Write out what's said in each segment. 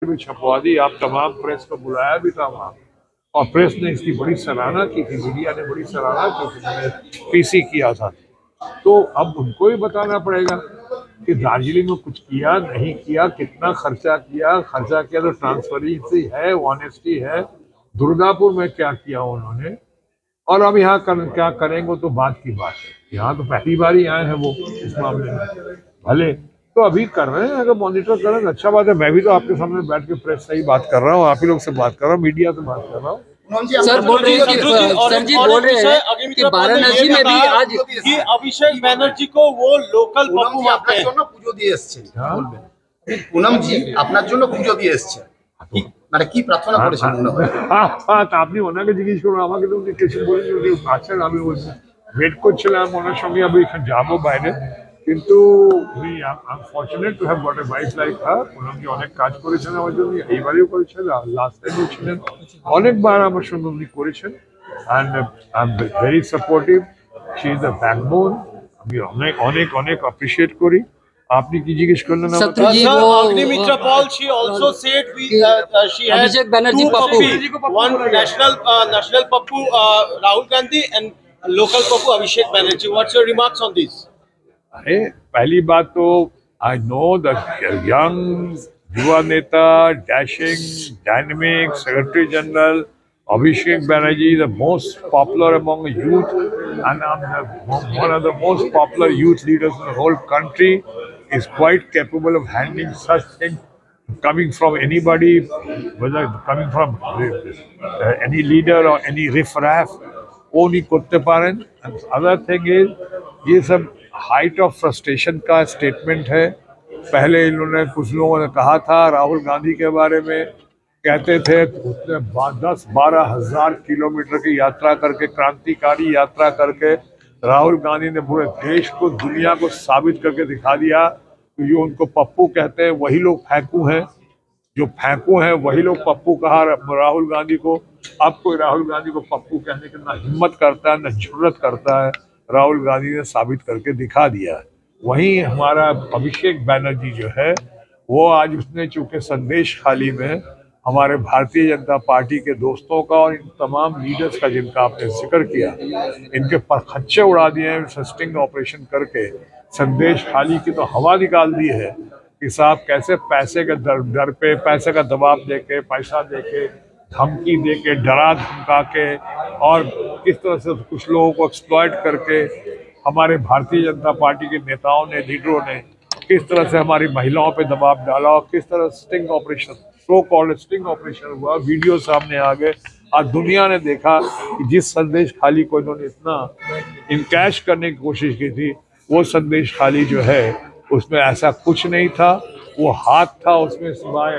भी छपवा दी, आप तमाम प्रेस को बुलाया भी था वहाँ, और प्रेस ने इसकी बड़ी सराहना की थी, मीडिया ने बड़ी सराहना की थी, मैंने पीसी किया था। तो अब उनको ही बताना पड़ेगा कि दार्जिलिंग में कुछ किया नहीं किया, कितना खर्चा किया तो ट्रांसपेरेंसी है, ऑनेस्टी है। दुर्गापुर में क्या किया उन्होंने, और अब यहाँ क्या करेंगे तो बात की बात है। यहाँ तो पहली बार ही आए हैं वो इस मामले में, भले तो अभी कर रहे हैं, अगर मॉनिटर कर रहे हैं अच्छा बात है। मैं भी तो आपके सामने बैठ के प्रेस से ही बात कर रहा हूँ, आप ही लोग से बात कर रहा हूँ, मीडिया से बात कर रहा हूँ। सर बोल रहे हैं कि वाराणसी में भी आज कि अभिषेक बनर्जी को वो लोकल पप्पू मानते हैं। পুজো দিয়ে এসেছেন পুনম জি আপনার জন্য পুজো দিয়ে এসেছেন মানে কি প্রার্থনা করেছেন আপনি ওনাকে জিজ্ঞেস করুন, আমাকে তো উনি কিছু বলেন উনি আছেন, আমি ওয়েট করছিলাম ওনার সঙ্গে, আমি এখানে যাবো বাইরে, কিন্তু উনি unfortunate to have got a wife like her. উনি অনেক কাজ করেছেন আমার জন্য, এইবারেও করেছেন, লাস্ট টাইমও ছিলেন, অনেকবার আমার সঙ্গে উনি করেছেন, and I am very supportive, she is the backbone. আমি অনেক অনেক অনেক অ্যাপ্রিসিয়েট করি। আপনি কি জিজ্ঞেস করলেন আমাকে? Agnimitra Paul, she also said she has two Pappu, one national Pappu Rahul Gandhi and local Pappu Abhishek Banerjee. What's your remarks on this? अरे पहली बात तो आई नो द यंग युवा नेता, dashing, dynamic secretary general Abhishek Banerjee, the most popular among the youth, and one of the most popular youth leaders in the whole country, is quite capable of handling such things coming from anybody, whether coming from any leader or any riffraff, वो नहीं करते पारें। And other thing is, ये सब height of frustration का statement है। पहले इन्होंने कुछ लोगों ने कहा था राहुल गांधी के बारे में, कहते थे उसने 10-12 हज़ार किलोमीटर की यात्रा करके, क्रांतिकारी यात्रा करके राहुल गांधी ने पूरे देश को, दुनिया को साबित करके दिखा दिया कि जो उनको पप्पू कहते हैं वही लोग फेंकू हैं, जो फेंकू हैं वही लोग पप्पू कहा राहुल गांधी को। अब कोई राहुल गांधी को पप्पू कहने की ना हिम्मत करता है, ना जुर्रत करता है। राहुल गांधी ने साबित करके दिखा दिया। वहीं हमारा अभिषेक बैनर्जी जो है, वो आज उसने चूंकि संदेश खाली में हमारे भारतीय जनता पार्टी के दोस्तों का और इन तमाम लीडर्स का जिनका आपने जिक्र किया, इनके परखच्चे उड़ा दिए हैं, स्टिंग ऑपरेशन करके संदेश खाली की तो हवा निकाल दी है कि साहब कैसे पैसे के डर पे, पैसे का दबाव देके, पैसा देके, धमकी देके, डरा धमका के, और किस तरह से कुछ लोगों को एक्सप्लॉइट करके हमारे भारतीय जनता पार्टी के नेताओं ने, लीडरों ने किस तरह से हमारी महिलाओं पे दबाव डाला, और किस तरह sting operation, so called sting operation हुआ, वीडियो सामने आ गए। आज दुनिया ने देखा कि जिस संदेश खाली को इन्होंने इतना इनकैश करने की कोशिश की थी, वो संदेश खाली जो है उसमें ऐसा कुछ नहीं था। वो हाथ था उसमें सिवाय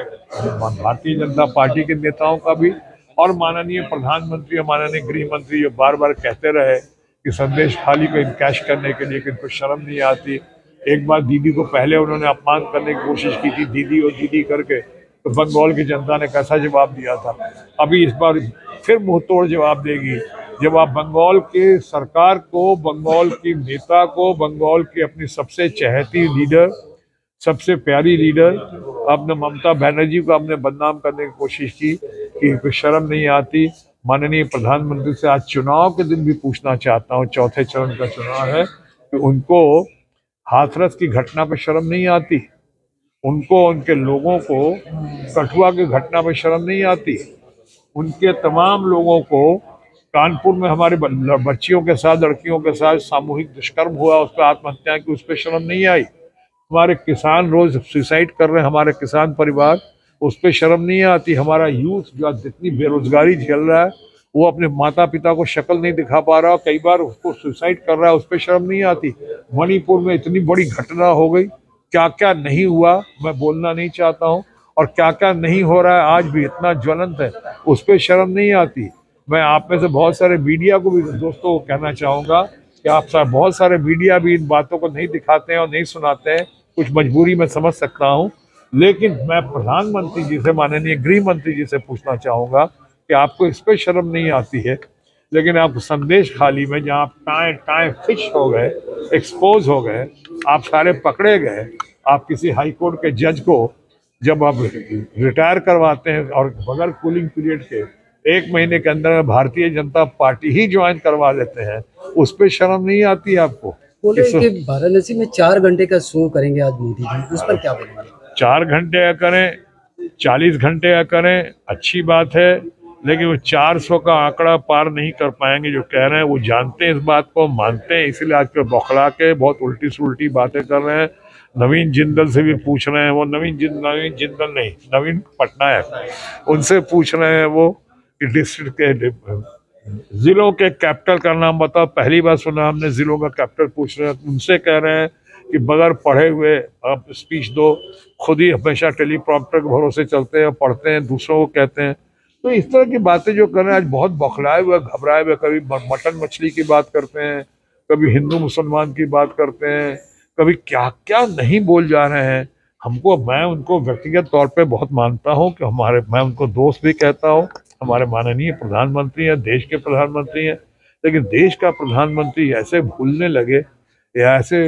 भारतीय जनता पार्टी के नेताओं का भी, और माननीय प्रधानमंत्री और माननीय गृह मंत्री जो बार बार कहते रहे कि संदेश खाली को इनकैश करने के लिए इनको शर्म नहीं आती। एक बार दीदी को पहले उन्होंने अपमान करने की कोशिश की थी, दीदी और दीदी करके, तो बंगाल की जनता ने कैसा जवाब दिया था। अभी इस बार फिर मुंहतोड़ जवाब देगी जब आप बंगाल के सरकार को, बंगाल की नेता को, बंगाल की अपनी सबसे चहेती लीडर, सबसे प्यारी लीडर आपने ममता बनर्जी को आपने बदनाम करने की कोशिश की कि कोई शर्म नहीं आती। माननीय प्रधानमंत्री से आज चुनाव के दिन भी पूछना चाहता हूँ, चौथे चरण का चुनाव है, कि उनको हाथरस की घटना पर शर्म नहीं आती, उनको, उनके लोगों को कठुआ की घटना पर शर्म नहीं आती, उनके तमाम लोगों को कानपुर में हमारे बच्चियों के साथ, लड़कियों के साथ सामूहिक दुष्कर्म हुआ, उस पर आत्महत्या की, उस पर शर्म नहीं आई। हमारे किसान रोज सुसाइड कर रहे हैं, हमारे किसान परिवार, उस पर शर्म नहीं आती। हमारा यूथ जो जितनी बेरोजगारी झेल रहा है, वो अपने माता पिता को शक्ल नहीं दिखा पा रहा, कई बार उसको सुसाइड कर रहा है, उस पर शर्म नहीं आती। मणिपुर में इतनी बड़ी घटना हो गई, क्या क्या नहीं हुआ मैं बोलना नहीं चाहता हूँ, और क्या क्या नहीं हो रहा है आज भी इतना ज्वलंत है, उस पर शर्म नहीं आती। मैं आप में से बहुत सारे मीडिया को भी दोस्तों को कहना चाहूँगा कि आप बहुत सारे मीडिया भी इन बातों को नहीं दिखाते हैं और नहीं सुनाते हैं, कुछ मजबूरी में समझ सकता हूँ, लेकिन मैं प्रधानमंत्री जी से, माननीय गृह मंत्री जी से पूछना चाहूँगा कि आपको इस पर शर्म नहीं आती है, लेकिन आप संदेश खाली में जहाँ टाएं फिश हो गए, एक्सपोज हो गए, आप सारे पकड़े गए, आप किसी हाई कोर्ट के जज को जब आप रिटायर करवाते हैं और बगैर कूलिंग पीरियड के 1 महीने के अंदर भारतीय जनता पार्टी ही ज्वाइन करवा लेते हैं, उस पर शर्म नहीं आती आपको? बोले कि वाराणसी में 4 घंटे का शो करेंगे आज मोदी जी, उस पर क्या बोलेंगे? 4 घंटे का करें, 40 घंटे का करें, अच्छी बात है, लेकिन वो 400 का आंकड़ा पार नहीं कर पाएंगे। जो कह रहे हैं वो जानते हैं, इस बात को मानते हैं, इसीलिए आज पे बौखला के बहुत उल्टी सुल्टी बातें कर रहे हैं। नवीन जिंदल से भी पूछ रहे हैं, वो नवीन जिंदल नहीं, नवीन पटनायक, उनसे पूछ रहे हैं वो कि डिस्ट्रिक्ट के जिलों के कैपिटल का नाम बताओ। पहली बार सुना हमने जिलों का कैपिटल पूछ रहे हैं। उनसे कह रहे हैं कि बगैर पढ़े हुए आप स्पीच दो, खुद ही हमेशा टेलीप्रॉम्प्टर के भरोसे चलते हैं, पढ़ते हैं, दूसरों को कहते हैं। तो इस तरह की बातें जो कर रहे हैं आज बहुत बौखलाए हुए, घबराए हुए, कभी मटन मछली की बात करते हैं, कभी हिंदू मुसलमान की बात करते हैं, कभी क्या क्या नहीं बोल जा रहे हैं। मैं उनको व्यक्तिगत तौर पे बहुत मानता हूँ कि मैं उनको दोस्त भी कहता हूँ, हमारे माननीय प्रधानमंत्री हैं, देश के प्रधानमंत्री हैं, लेकिन देश का प्रधानमंत्री ऐसे भूलने लगे या ऐसे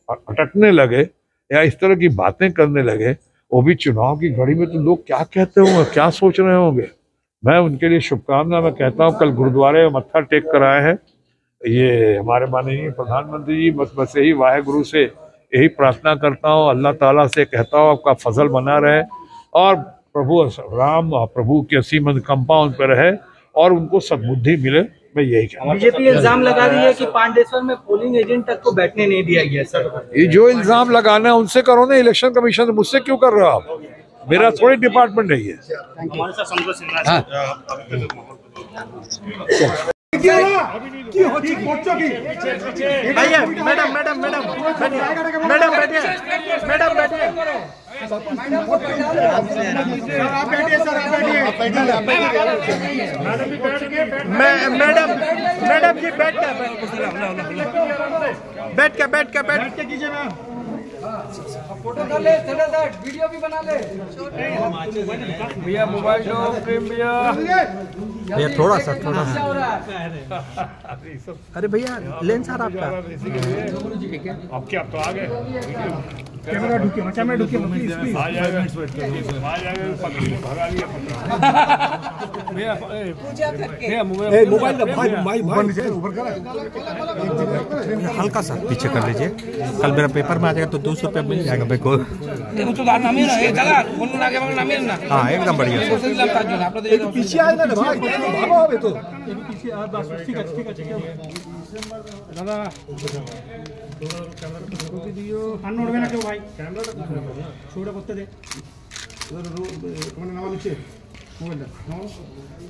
अटकने लगे या इस तरह की बातें करने लगे, वो भी चुनाव की घड़ी में, तो लोग क्या कहते होंगे, क्या सोच रहे होंगे। मैं उनके लिए शुभकामना मैं कहता हूँ। कल गुरुद्वारे में मत्था टेक कर आए हैं ये हमारे माननीय प्रधानमंत्री जी। बस यही वाहेगुरु से यही प्रार्थना करता हूँ, अल्लाह ताला से कहता हूँ आपका फजल बना रहे और प्रभु राम प्रभु के असीम कंपाउंड पे रहे और उनको सद्बुद्धि मिले। मैं यही कहूँगा। बीजेपी इल्जाम लगा रही है कि पांडेश्वर में पोलिंग एजेंट तक को बैठने नहीं दिया गया। सर, ये जो इल्जाम लगाना है उनसे करो ना, इलेक्शन कमीशन से, मुझसे क्यों कर रहे हो आप? मेरा थोड़ी डिपार्टमेंट नहीं है। मैडम जी बैठ के कीजिए मैम। फोटो कर ले, वीडियो भी बना ले भैया। मोबाइल दो प्रेम भैया, थोड़ा सा अरे भैया लेंस आ रहा आपका। अब क्या तो आ गए, कैमरा ढुके आ जाएगा भगा लिया हल्का सा पीछे कर लीजिए, कल मेरा पेपर में आ जाएगा तो 200 रुपया मिल जाएगा मेरे को। हाँ एकदम बढ़िया। पीछे आए ना भाई, तो दादा भाई कैमरा करते दे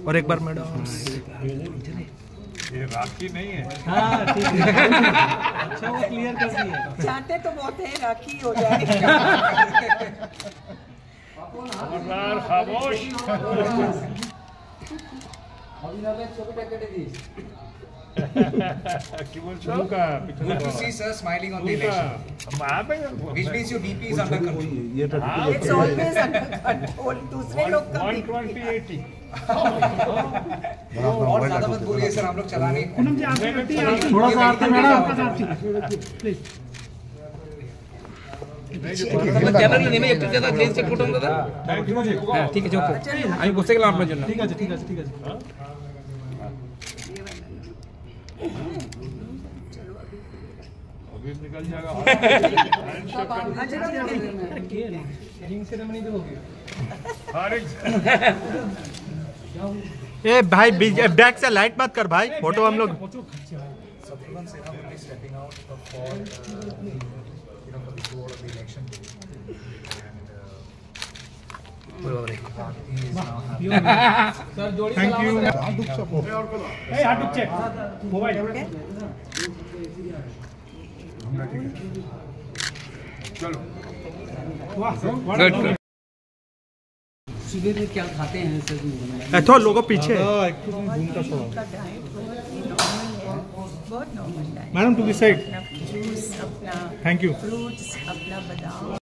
और एक बार मैडम ये राखी नहीं है। हाँ ठीक है, अच्छा वो क्लियर कर दिया। चाहते तो बहुत है राखी हो जाए। खामोश। Good to see sir smiling on the election, which means your DP is under control. It's always under control. दूसरे लोग का भी 120-80 और ज़्यादा मत बोलिए सर, हम लोग चलाने थोड़ा सा आते मैडम प्लीज। চ্যানেল নেমে একটু দাদা লেন্স চেক করুন দাদা। হ্যাঁ ঠিক আছে, ওকে আমি বসে গেলাম আপনার জন্য। ঠিক আছে। अभी निकल जाएगा। रिंग सेरेमनी भी होगी। ए भाई बैक से लाइट मत कर भाई, फोटो हम लोग। Thank you. हाथ दुख चेक मोबाइल चलो गुड। सुबह में क्या खाते हैं सर? थोड़ा लोगों पीछे बहुत नॉर्मल है। Madam to this side. अपना जूस, अपना थैंक यू। फ्रूट्स, अपना बादाम।